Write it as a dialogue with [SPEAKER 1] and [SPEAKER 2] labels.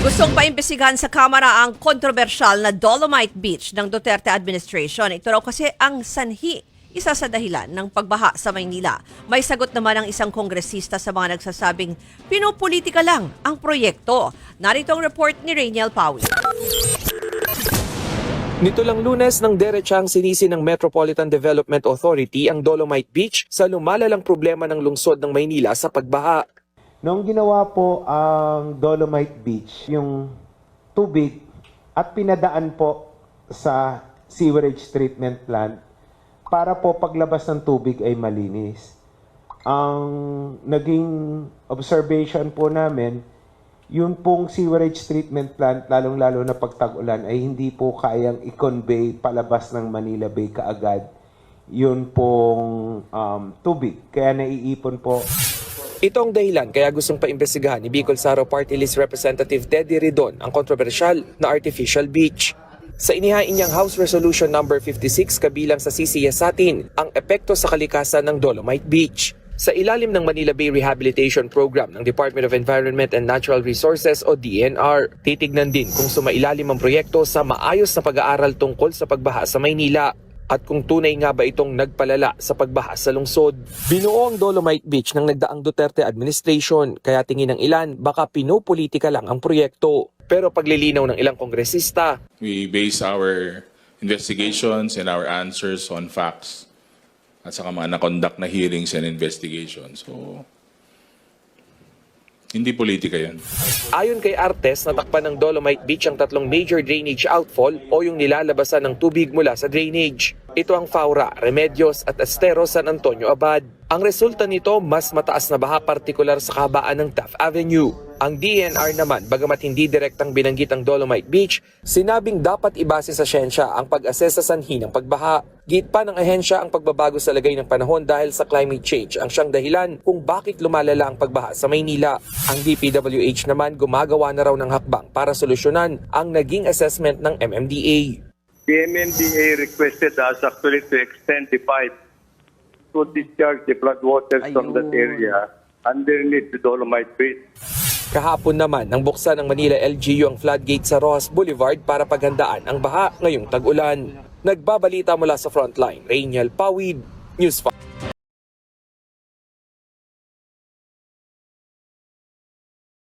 [SPEAKER 1] Gustong paimbestigahan sa Kamara ang kontrobersyal na Dolomite Beach ng Duterte administration. Ito raw kasi ang sanhi, isa sa dahilan ng pagbaha sa Maynila. May sagot naman ang isang kongresista sa mga nagsasabing pinupolitika lang ang proyekto. Narito ang report ni Rainiel Pawi.
[SPEAKER 2] Nito lang Lunes nang derechang sinisi ng Metropolitan Development Authority ang Dolomite Beach sa lumalalang problema ng lungsod ng Maynila sa pagbaha.
[SPEAKER 3] Noong ginawa po ang Dolomite Beach, yung tubig at pinadaan po sa sewerage treatment plant para po paglabas ng tubig ay malinis. Ang naging observation po namin, yung pong sewerage treatment plant, lalong-lalo na pag tag-ulan, ay hindi po kayang i-convey palabas ng Manila Bay kaagad yun pong tubig. Kaya naiipon po.
[SPEAKER 2] Ito ang dahilan kaya gustong paimbestigahan ni Bicol Saro Party List Representative Teddy Ridon ang kontrobersyal na artificial beach. Sa inihain niyang House Resolution No. 56 kabilang sa sisiyasatin ang epekto sa kalikasan ng Dolomite Beach. Sa ilalim ng Manila Bay Rehabilitation Program ng Department of Environment and Natural Resources o DNR, titignan din kung sumailalim ang proyekto sa maayos na pag-aaral tungkol sa pagbaha sa Maynila at kung tunay nga ba itong nagpalala sa pagbaha sa lungsod. Binuo ang Dolomite Beach ng nagdaang Duterte administration, kaya tingin ng ilan baka pinopolitika lang ang proyekto. Pero paglilinaw ng ilang kongresista,
[SPEAKER 4] we base our investigations and our answers on facts at saka mga na-conduct na hearings and investigations. So, hindi politika yan.
[SPEAKER 2] ayon kay Artes, natakpan ng Dolomite Beach ang tatlong major drainage outfall o yung nilalabasan ng tubig mula sa drainage. Ito ang Faura, Remedios at Estero San Antonio Abad. Ang resulta nito, mas mataas na baha partikular sa kabaan ng Taft Avenue. Ang DNR naman, bagamat hindi direktang binanggit ang Dolomite Beach, sinabing dapat ibase sa siyensya ang pag-assess sa sanhi ng pagbaha. Git pa ng ahensya ang pagbabago sa lagay ng panahon dahil sa climate change ang siyang dahilan kung bakit lumalala ang pagbaha sa Maynila. Ang DPWH naman gumagawa na raw ng hakbang para solusyonan ang naging assessment ng MMDA.
[SPEAKER 5] The MMDA requested us actually to extend the pipe to discharge the floodwaters from that area underneath the Dolomite Beach.
[SPEAKER 2] Kahapon naman nang buksan ng Manila LGU ang floodgate sa Rojas Boulevard para paghandaan ang baha ngayong tag-ulan. Nagbabalita mula sa frontline, Rainiel Pawid, News 5.